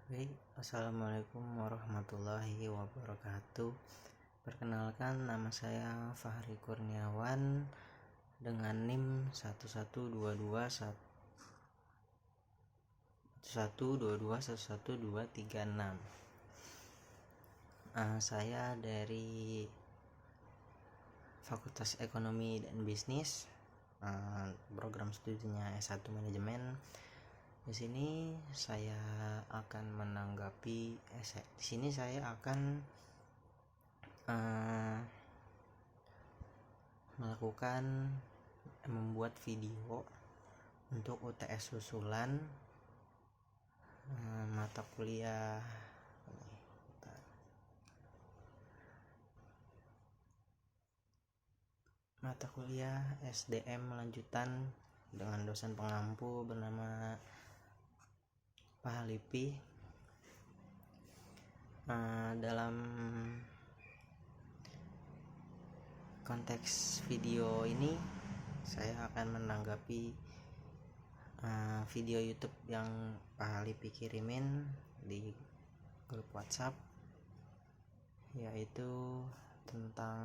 Baik, Assalamualaikum warahmatullahi wabarakatuh. Perkenalkan, nama saya Fahri Kurniawan dengan NIM 11221122112236. Saya dari Fakultas Ekonomi dan Bisnis, program studinya S1 Manajemen. Di sini saya akan menanggapi di sini saya akan membuat video untuk UTS susulan mata kuliah SDM lanjutan dengan dosen pengampu bernama Pak Halipi. Dalam konteks video ini saya akan menanggapi video YouTube yang Pak Halipi kirimin di grup WhatsApp, yaitu tentang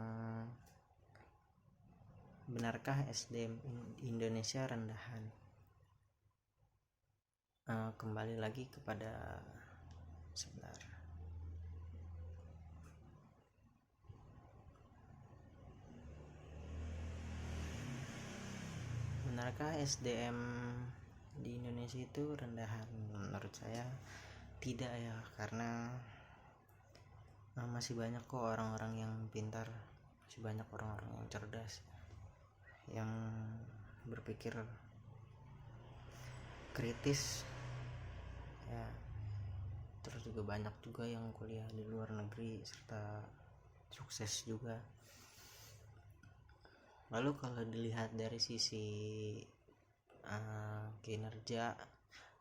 benarkah SDM Indonesia rendahan. Kembali lagi kepada sebentar. Benarkah SDM di Indonesia itu rendahan? Menurut saya tidak ya, karena masih banyak kok orang-orang yang pintar, masih banyak orang-orang yang cerdas, yang berpikir kritis ya. Terus juga banyak juga yang kuliah di luar negeri serta sukses juga. Lalu kalau dilihat dari sisi kinerja,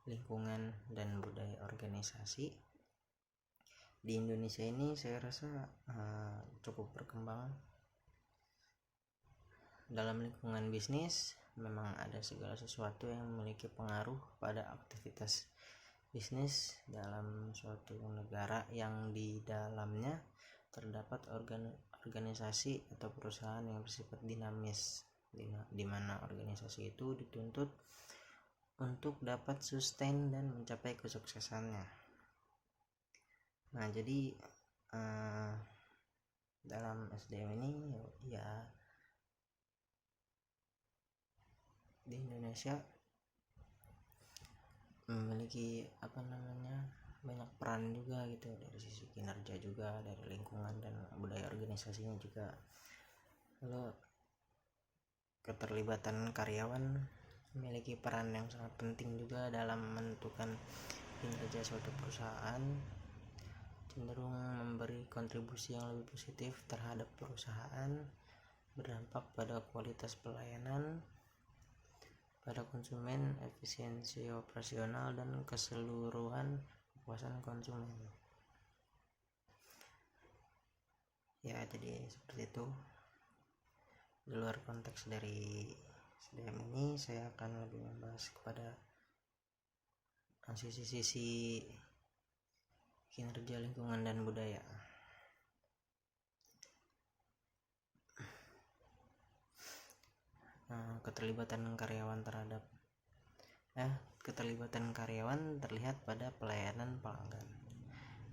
lingkungan, dan budaya organisasi di Indonesia ini, saya rasa cukup berkembang. Dalam lingkungan bisnis memang ada segala sesuatu yang memiliki pengaruh pada aktivitas bisnis dalam suatu negara yang di dalamnya terdapat organisasi atau perusahaan yang bersifat dinamis, di mana organisasi itu dituntut untuk dapat sustain dan mencapai kesuksesannya. Nah, jadi dalam SDM ini ya di Indonesia memiliki banyak peran juga gitu, dari sisi kinerja juga, dari lingkungan dan budaya organisasinya juga. Lalu keterlibatan karyawan memiliki peran yang sangat penting juga dalam menentukan kinerja suatu perusahaan, cenderung memberi kontribusi yang lebih positif terhadap perusahaan, berdampak pada kualitas pelayanan, pada konsumen, efisiensi operasional, dan keseluruhan kepuasan konsumen. Ya, jadi seperti itu. Di luar konteks dari SDM ini, saya akan lebih membahas kepada sisi-sisi kinerja, lingkungan, dan budaya. Keterlibatan karyawan terlihat pada pelayanan pelanggan.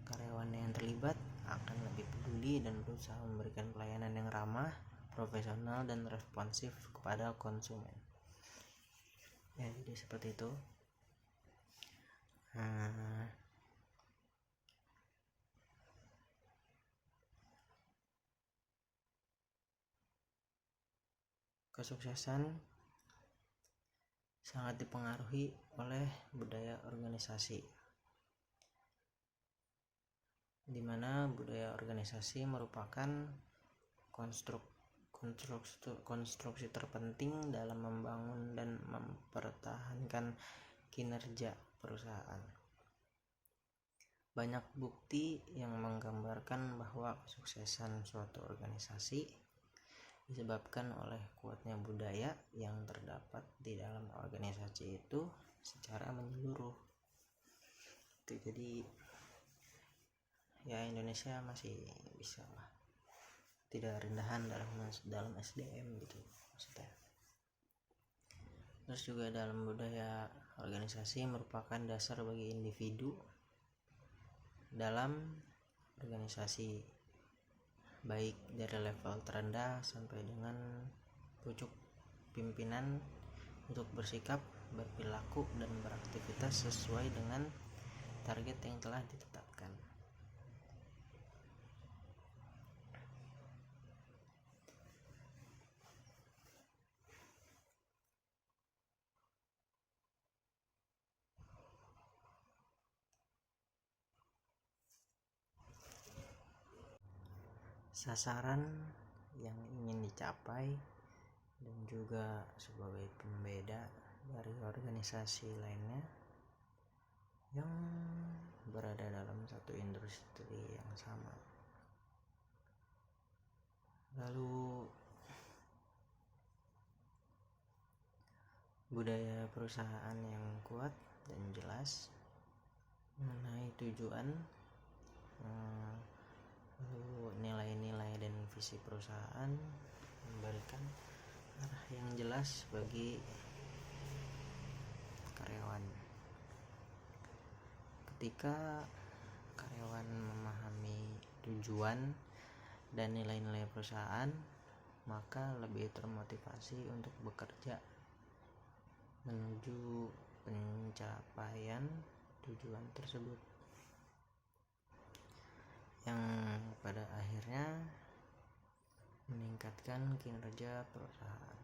Karyawan yang terlibat akan lebih peduli dan berusaha memberikan pelayanan yang ramah, profesional, dan responsif kepada konsumen. Ya, jadi seperti itu. Kesuksesan sangat dipengaruhi oleh budaya organisasi, di mana budaya organisasi merupakan konstruksi terpenting dalam membangun dan mempertahankan kinerja perusahaan. Banyak bukti yang menggambarkan bahwa kesuksesan suatu organisasi disebabkan oleh kuatnya budaya yang terdapat di dalam organisasi itu secara menyeluruh. gitu. Jadi ya Indonesia masih bisa lah, tidak rendahan dalam SDM gitu maksudnya. Terus juga dalam budaya organisasi merupakan dasar bagi individu dalam organisasi, baik dari level terendah sampai dengan pucuk pimpinan, untuk bersikap, berperilaku, dan beraktivitas sesuai dengan target yang telah ditetapkan. Sasaran yang ingin dicapai dan juga sebagai pembeda dari organisasi lainnya yang berada dalam satu industri yang sama. Lalu budaya perusahaan yang kuat dan jelas mengenai tujuan, lalu nilai-nilai dan visi perusahaan, memberikan arah yang jelas bagi karyawan. Ketika karyawan memahami tujuan dan nilai-nilai perusahaan, maka lebih termotivasi untuk bekerja menuju pencapaian tujuan tersebut, yang pada akhirnya meningkatkan kinerja perusahaan.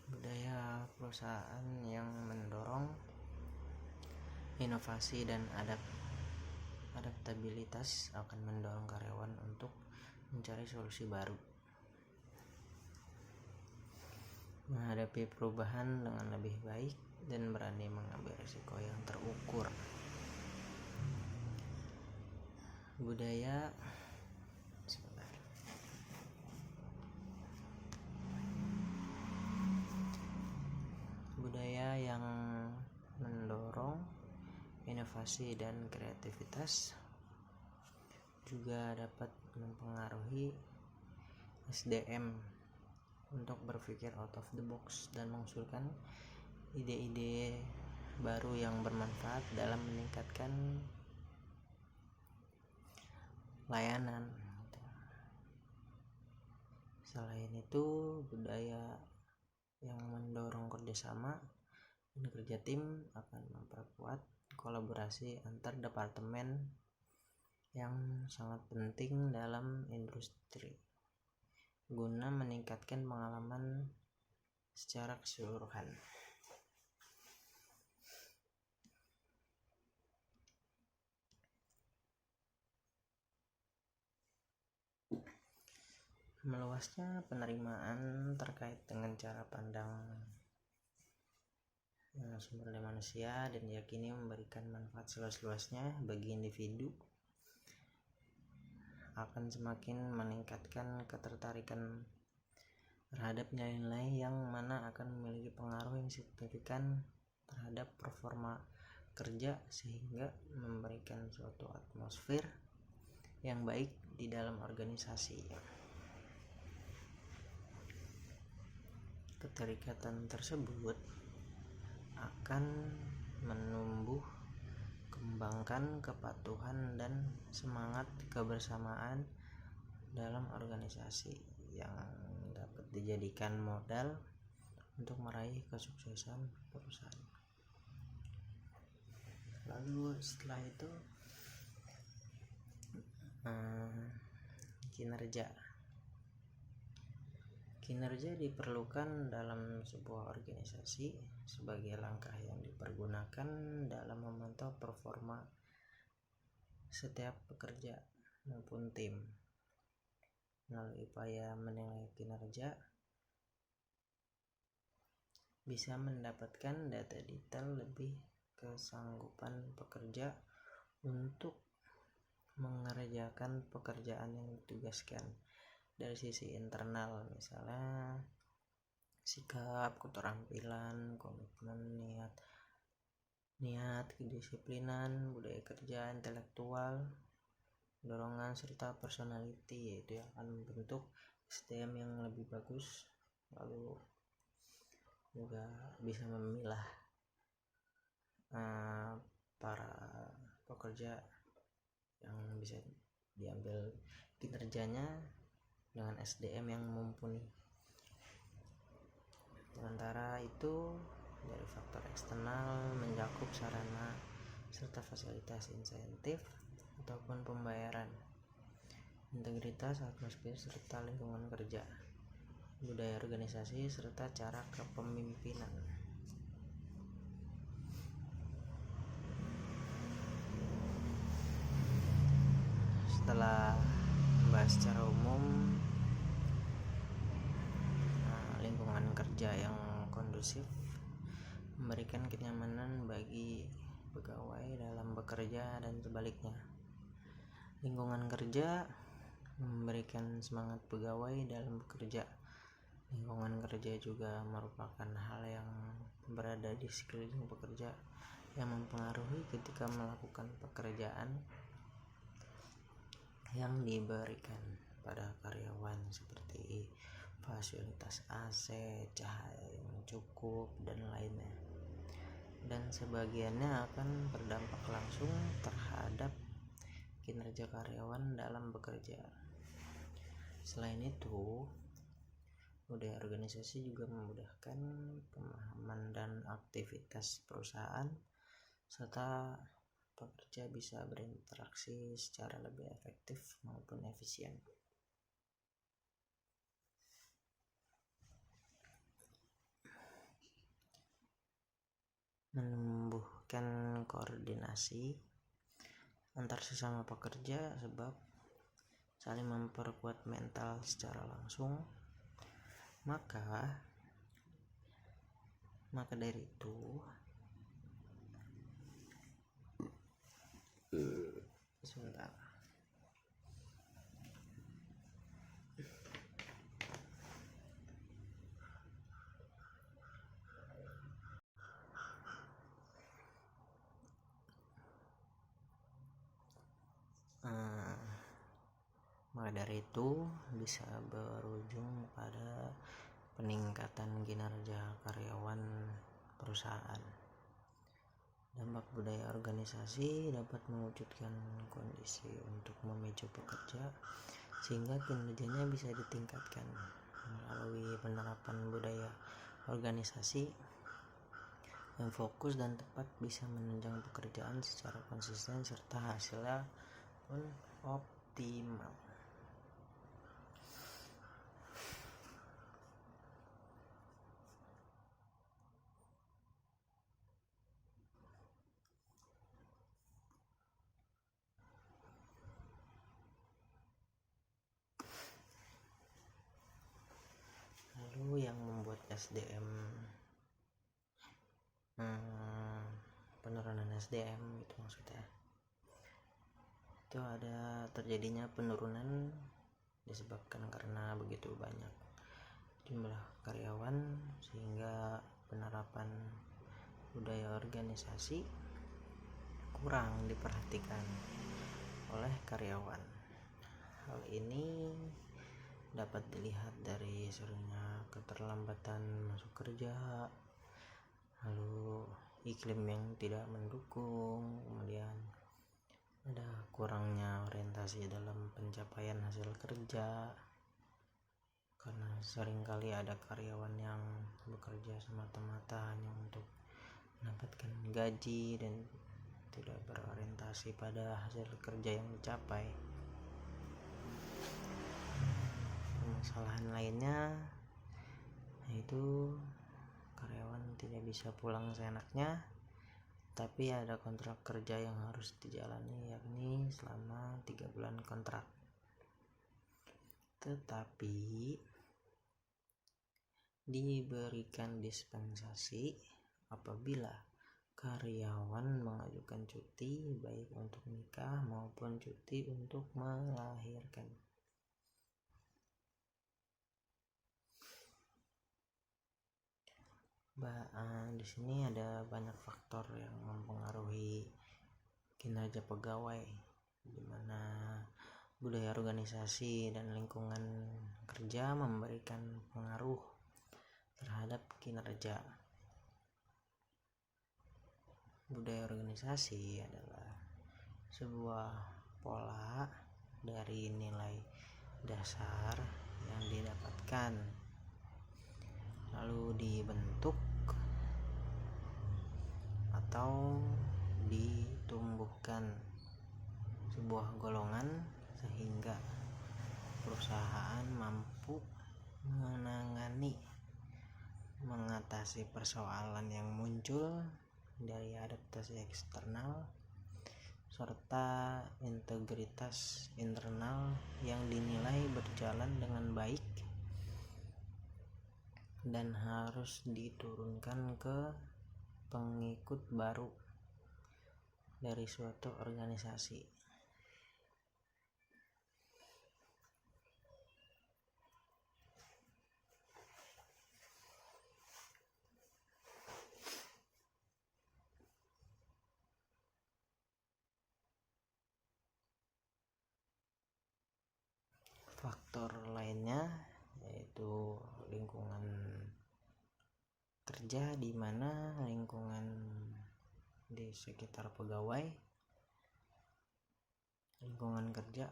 Budaya perusahaan yang mendorong inovasi dan adaptabilitas akan mendorong karyawan untuk mencari solusi baru, menghadapi perubahan dengan lebih baik, dan berani mengambil risiko yang terukur. Budaya yang mendorong inovasi dan kreativitas juga dapat mempengaruhi SDM untuk berpikir out of the box dan mengusulkan ide-ide baru yang bermanfaat dalam meningkatkan layanan. Selain itu, budaya yang mendorong kerjasama dan kerja tim akan memperkuat kolaborasi antar departemen yang sangat penting dalam industri guna meningkatkan pengalaman secara keseluruhan. Meluasnya penerimaan terkait dengan cara pandang sumber daya manusia dan diyakini memberikan manfaat seluas-luasnya bagi individu akan semakin meningkatkan ketertarikan terhadap nilai-nilai yang mana akan memiliki pengaruh yang signifikan terhadap performa kerja, sehingga memberikan suatu atmosfer yang baik di dalam organisasi. Keterikatan tersebut akan menumbuh kembangkan kepatuhan dan semangat kebersamaan dalam organisasi yang dapat dijadikan modal untuk meraih kesuksesan perusahaan. Lalu setelah itu kinerja diperlukan dalam sebuah organisasi sebagai langkah yang dipergunakan dalam memantau performa setiap pekerja maupun tim. Melalui upaya menilai kinerja, bisa mendapatkan data detail lebih kesanggupan pekerja untuk mengerjakan pekerjaan yang ditugaskan. Dari sisi internal, misalnya sikap, keterampilan, komitmen, niat, kedisiplinan, budaya kerja, intelektual, dorongan, serta personality, yaitu yang akan membentuk SDM yang lebih bagus. Lalu juga bisa memilah para pekerja yang bisa diambil kinerjanya dengan SDM yang mumpuni. Sementara itu, dari faktor eksternal mencakup sarana serta fasilitas insentif ataupun pembayaran, integritas, atmosfer serta lingkungan kerja, budaya organisasi serta cara kepemimpinan. Setelah membahas secara umum lingkungan kerja yang kondusif memberikan kenyamanan bagi pegawai dalam bekerja dan sebaliknya. Lingkungan kerja memberikan semangat pegawai dalam bekerja. Lingkungan kerja juga merupakan hal yang berada di sekeliling pekerja yang mempengaruhi ketika melakukan pekerjaan yang diberikan pada karyawan, seperti fasilitas AC, cahaya yang cukup, dan lainnya. Dan sebagiannya akan berdampak langsung terhadap kinerja karyawan dalam bekerja. Selain itu, budaya organisasi juga memudahkan pemahaman dan aktivitas perusahaan, serta pekerja bisa berinteraksi secara lebih efektif maupun efisien. Menumbuhkan koordinasi antar sesama pekerja, sebab saling memperkuat mental secara langsung. Maka dari itu sebentar. Maka dari itu bisa berujung pada peningkatan kinerja karyawan perusahaan. Dampak budaya organisasi dapat mewujudkan kondisi untuk memicu pekerja sehingga kinerjanya bisa ditingkatkan. Melalui penerapan budaya organisasi yang fokus dan tepat bisa menunjang pekerjaan secara konsisten serta hasilnya pun optimal. Lalu yang membuat SDM penurunan SDM itu maksudnya itu ada terjadinya penurunan disebabkan karena begitu banyak jumlah karyawan sehingga penerapan budaya organisasi kurang diperhatikan oleh karyawan. Hal ini dapat dilihat dari seringnya keterlambatan masuk kerja, lalu iklim yang tidak mendukung, kemudian ada kurangnya orientasi dalam pencapaian hasil kerja, karena seringkali ada karyawan yang bekerja semata-mata hanya untuk mendapatkan gaji dan tidak berorientasi pada hasil kerja yang dicapai. Permasalahan lainnya yaitu karyawan tidak bisa pulang seenaknya tapi ada kontrak kerja yang harus dijalani, yakni selama 3 bulan kontrak. Tetapi diberikan dispensasi apabila karyawan mengajukan cuti baik untuk nikah maupun cuti untuk melahirkan. Di sini ada banyak faktor yang mempengaruhi kinerja pegawai, di mana budaya organisasi dan lingkungan kerja memberikan pengaruh terhadap kinerja. Budaya organisasi adalah sebuah pola dari nilai dasar yang didapatkan lalu dibentuk atau ditumbuhkan sebuah golongan sehingga perusahaan mampu mengatasi persoalan yang muncul dari adaptasi eksternal serta integritas internal yang dinilai berjalan dengan baik dan harus diturunkan ke pengikut baru dari suatu organisasi. Faktor lainnya yaitu lingkungan kerja, di mana lingkungan di sekitar pegawai, lingkungan kerja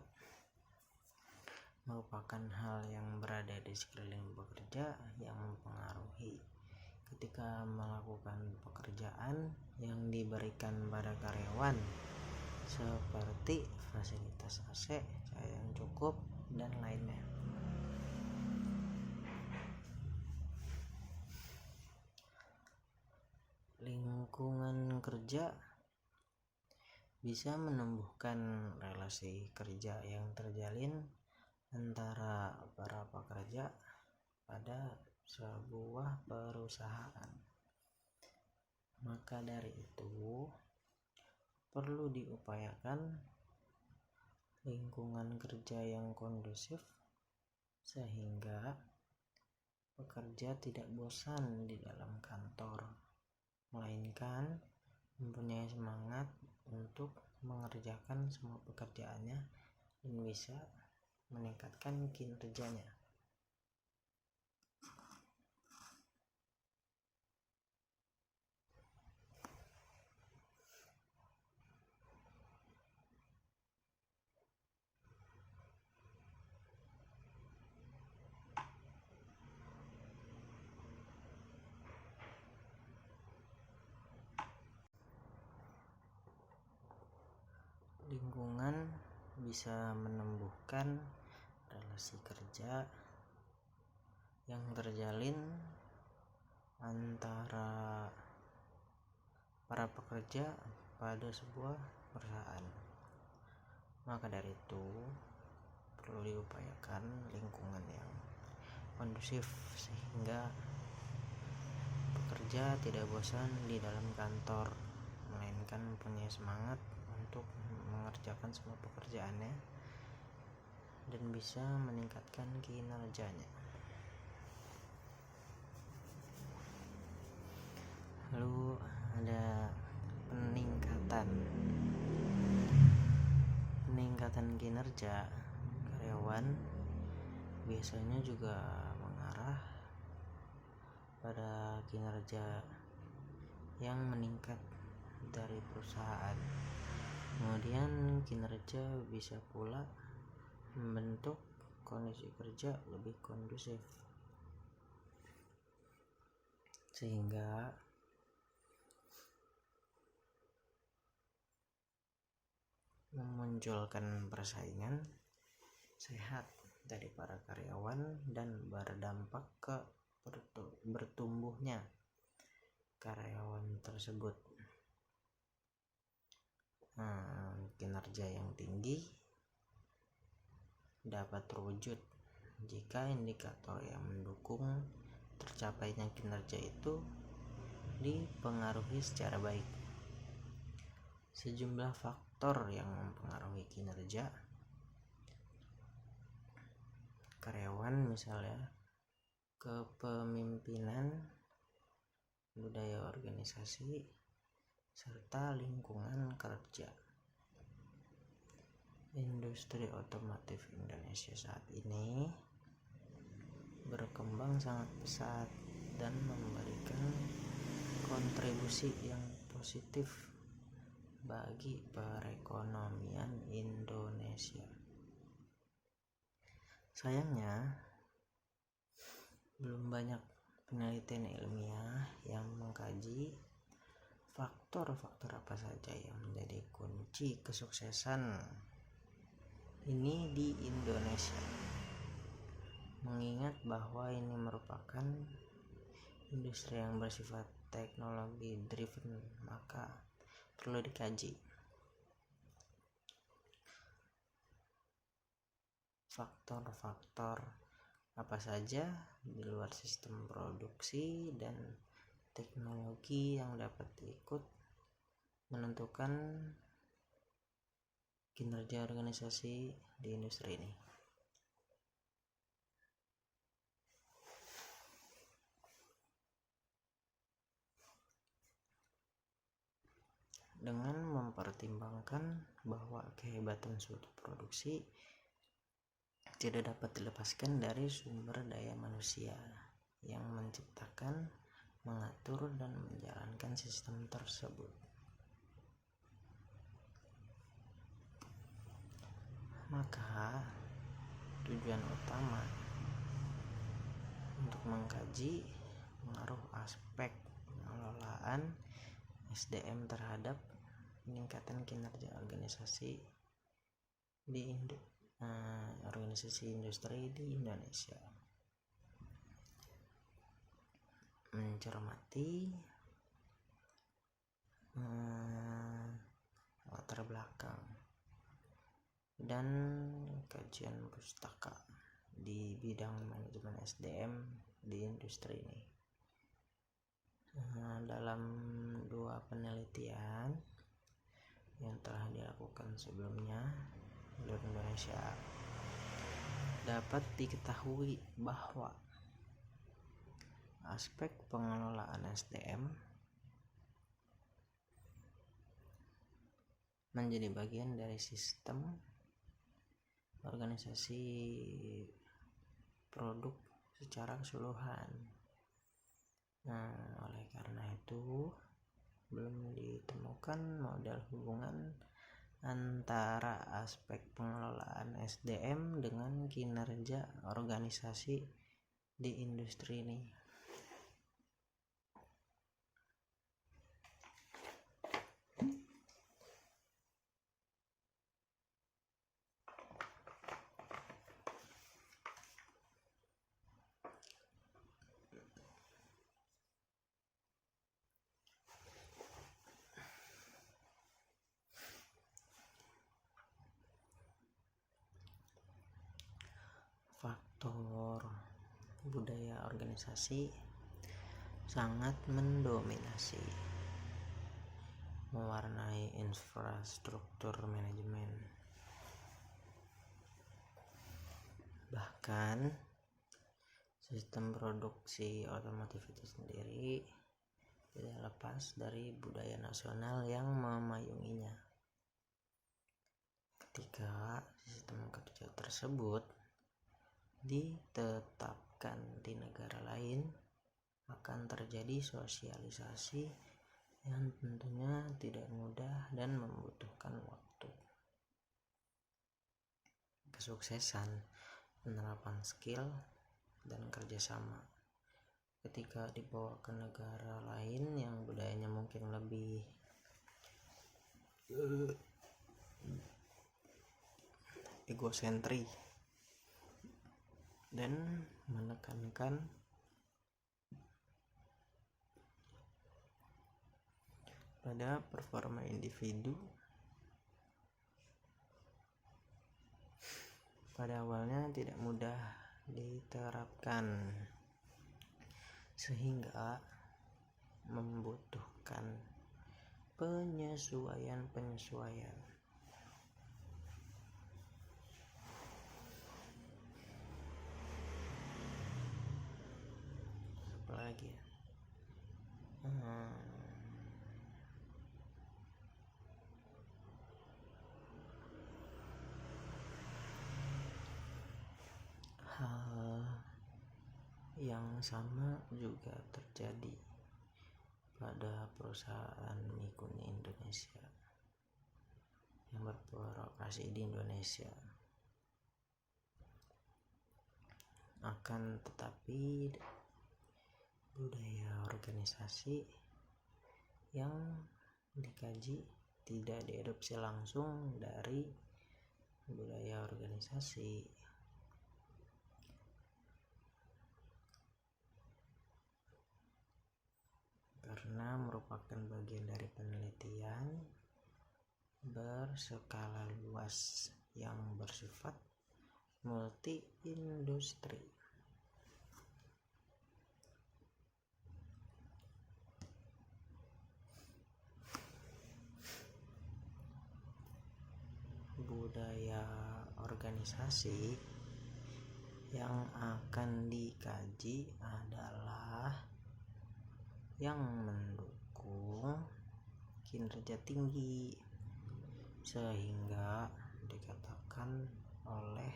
merupakan hal yang berada di sekeliling pekerja yang mempengaruhi ketika melakukan pekerjaan yang diberikan pada karyawan, seperti fasilitas AC, cahaya yang cukup, dan lainnya. Lingkungan kerja bisa menumbuhkan relasi kerja yang terjalin antara para pekerja pada sebuah perusahaan. Maka dari itu perlu diupayakan lingkungan kerja yang kondusif sehingga pekerja tidak bosan di dalam kantor, melainkan mempunyai semangat untuk mengerjakan semua pekerjaannya dan bisa meningkatkan kinerjanya. Lingkungan bisa menumbuhkan relasi kerja yang terjalin antara para pekerja pada sebuah perusahaan. Maka dari itu perlu diupayakan lingkungan yang kondusif sehingga pekerja tidak bosan di dalam kantor, melainkan mempunyai semangat untuk mengerjakan semua pekerjaannya dan bisa meningkatkan kinerjanya. Lalu ada peningkatan kinerja karyawan biasanya juga mengarah pada kinerja yang meningkat dari perusahaan. Kemudian kinerja bisa pula membentuk kondisi kerja lebih kondusif sehingga memunculkan persaingan sehat dari para karyawan dan berdampak ke bertumbuhnya karyawan tersebut. kinerja yang tinggi dapat terwujud jika indikator yang mendukung tercapainya kinerja itu dipengaruhi secara baik. Sejumlah faktor yang mempengaruhi kinerja karyawan, misalnya kepemimpinan, budaya organisasi, serta lingkungan kerja. Industri otomotif Indonesia saat ini berkembang sangat pesat dan memberikan kontribusi yang positif bagi perekonomian Indonesia. Sayangnya, belum banyak penelitian ilmiah yang mengkaji faktor-faktor apa saja yang menjadi kunci kesuksesan ini di Indonesia. Mengingat bahwa ini merupakan industri yang bersifat teknologi driven, maka perlu dikaji faktor-faktor apa saja di luar sistem produksi dan teknologi yang dapat ikut menentukan kinerja organisasi di industri ini. Dengan mempertimbangkan bahwa kehebatan suatu produksi tidak dapat dilepaskan dari sumber daya manusia yang menciptakan, mengatur, dan menjalankan sistem tersebut. Maka tujuan utama untuk mengkaji pengaruh aspek pengelolaan SDM terhadap peningkatan kinerja organisasi di organisasi industri di Indonesia, mencermati latar belakang dan kajian pustaka di bidang manajemen SDM di industri ini. Dalam 2 penelitian yang telah dilakukan sebelumnya di Indonesia, dapat diketahui bahwa aspek pengelolaan SDM menjadi bagian dari sistem organisasi produk secara keseluruhan. Oleh karena itu, belum ditemukan model hubungan antara aspek pengelolaan SDM dengan kinerja organisasi di industri ini. Faktor budaya organisasi sangat mendominasi, mewarnai infrastruktur manajemen. Bahkan sistem produksi otomotif itu sendiri tidak lepas dari budaya nasional yang memayunginya. Ketika sistem kerja tersebut ditetapkan di negara lain, akan terjadi sosialisasi yang tentunya tidak mudah dan membutuhkan waktu. Kesuksesan penerapan skill dan kerjasama ketika dibawa ke negara lain yang budayanya mungkin lebih egosentris dan menekankan pada performa individu pada awalnya tidak mudah diterapkan sehingga membutuhkan penyesuaian. Apalagi ya? Hal yang sama juga terjadi pada perusahaan mie kuning Indonesia yang beroperasi di Indonesia. Akan tetapi budaya organisasi yang dikaji tidak diadopsi langsung dari budaya organisasi. Karena merupakan bagian dari penelitian berskala luas yang bersifat multi industri. Budaya organisasi yang akan dikaji adalah yang mendukung kinerja tinggi, sehingga dikatakan oleh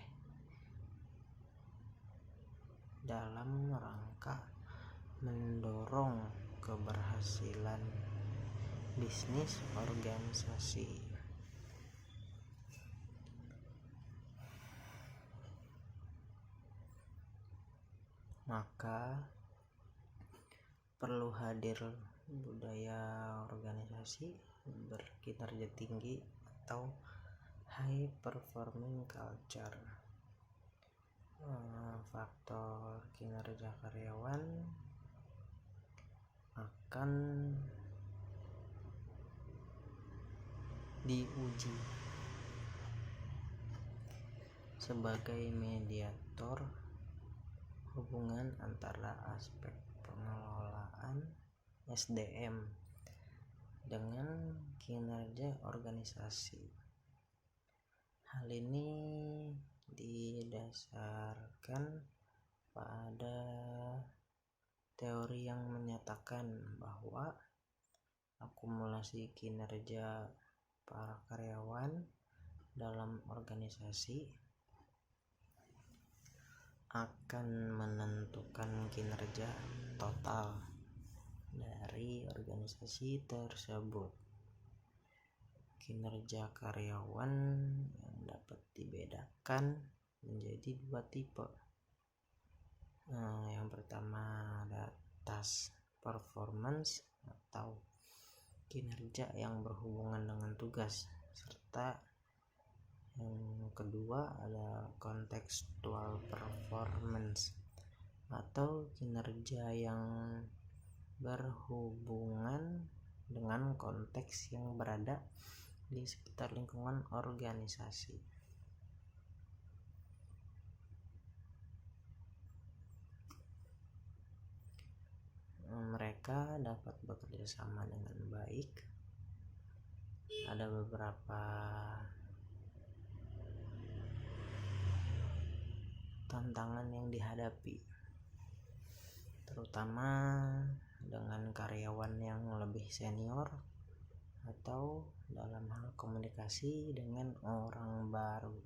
dalam rangka mendorong keberhasilan bisnis organisasi. Maka perlu hadir budaya organisasi berkinerja tinggi atau high performing culture. Faktor kinerja karyawan akan diuji sebagai mediator hubungan antara aspek pengelolaan SDM dengan kinerja organisasi. Hal ini didasarkan pada teori yang menyatakan bahwa akumulasi kinerja para karyawan dalam organisasi akan menentukan kinerja total dari organisasi tersebut. Kinerja karyawan yang dapat dibedakan menjadi dua tipe. Yang pertama ada task performance atau kinerja yang berhubungan dengan tugas, serta yang kedua ada contextual performance atau kinerja yang berhubungan dengan konteks yang berada di sekitar lingkungan organisasi. Mereka dapat bekerja sama dengan baik. Ada beberapa tantangan yang dihadapi, terutama dengan karyawan yang lebih senior atau dalam hal komunikasi dengan orang baru.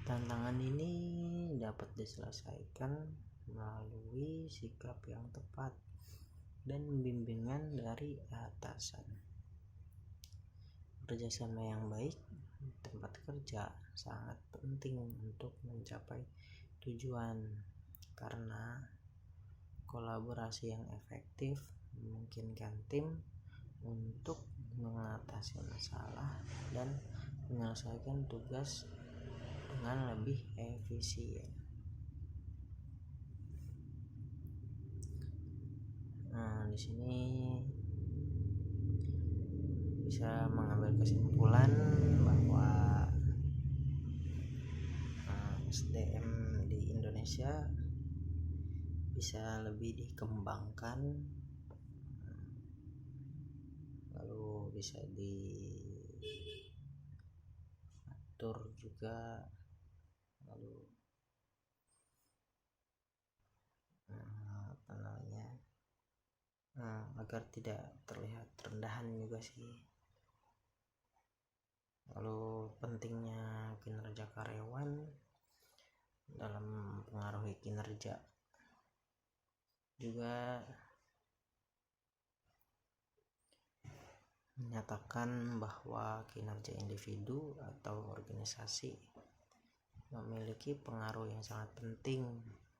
Tantangan ini dapat diselesaikan melalui sikap yang tepat dan bimbingan dari atasan. Kerjasama yang baik di tempat kerja sangat penting untuk mencapai tujuan, karena kolaborasi yang efektif memungkinkan tim untuk mengatasi masalah dan menyelesaikan tugas dengan lebih efisien. Di sini bisa mengambil kesimpulan bahwa SDM di Indonesia bisa lebih dikembangkan, lalu bisa diatur juga, lalu agar tidak terlihat rendahan juga sih. Lalu pentingnya kinerja karyawan dalam mempengaruhi kinerja juga menyatakan bahwa kinerja individu atau organisasi memiliki pengaruh yang sangat penting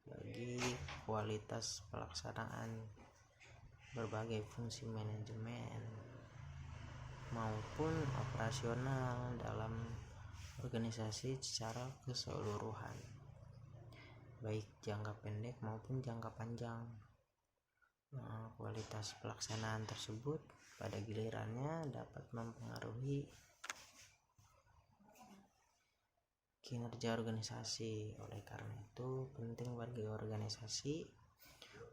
bagi kualitas pelaksanaan berbagai fungsi manajemen maupun operasional dalam organisasi secara keseluruhan, baik jangka pendek maupun jangka panjang. Kualitas pelaksanaan tersebut pada gilirannya dapat mempengaruhi kinerja organisasi. Oleh karena itu, penting bagi organisasi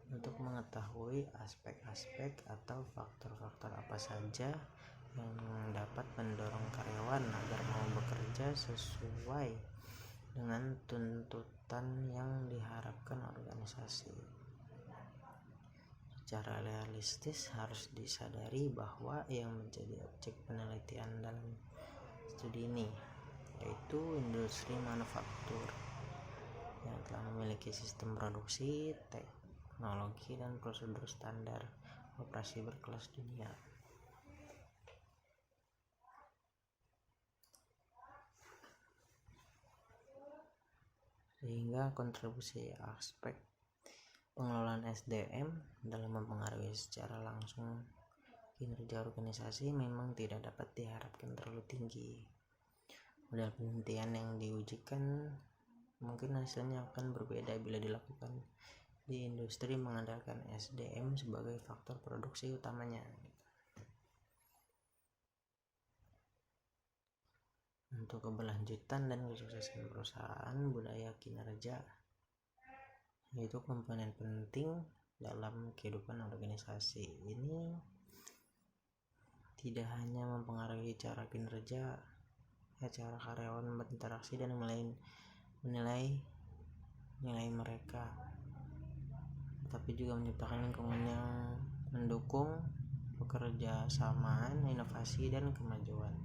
untuk mengetahui aspek-aspek atau faktor-faktor apa saja yang dapat mendorong karyawan agar mau bekerja sesuai dengan tuntutan yang diharapkan organisasi. Secara realistis harus disadari bahwa yang menjadi objek penelitian dalam studi ini yaitu industri manufaktur yang telah memiliki sistem produksi, teknologi, dan prosedur standar operasi berkelas dunia. Sehingga kontribusi aspek pengelolaan SDM dalam mempengaruhi secara langsung kinerja organisasi memang tidak dapat diharapkan terlalu tinggi. Model penelitian yang diujikan mungkin hasilnya akan berbeda bila dilakukan di industri mengandalkan SDM sebagai faktor produksi utamanya. Untuk keberlanjutan dan kesuksesan perusahaan, budaya kinerja yaitu komponen penting dalam kehidupan organisasi. Ini tidak hanya mempengaruhi cara kinerja, cara karyawan berinteraksi dan menilai nilai mereka, tapi juga menciptakan lingkungan yang mendukung pekerjasamaan, inovasi, dan kemajuan.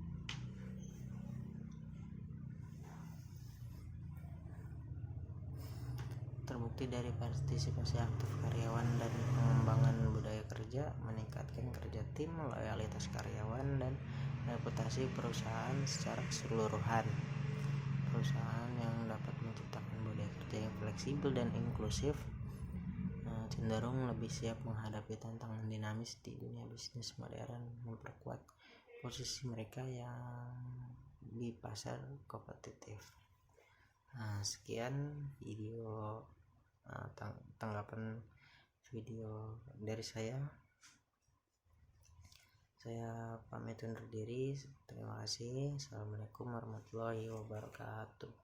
Terbukti dari partisipasi aktif karyawan dan pengembangan budaya kerja, meningkatkan kerja tim, loyalitas karyawan, dan reputasi perusahaan secara keseluruhan. Perusahaan yang dapat menciptakan budaya kerja yang fleksibel dan inklusif cenderung lebih siap menghadapi tantangan dinamis di dunia bisnis modern, memperkuat posisi mereka yang di pasar kompetitif. Sekian video tanggapan video dari saya pamit undur diri. Terima kasih. Assalamualaikum warahmatullahi wabarakatuh.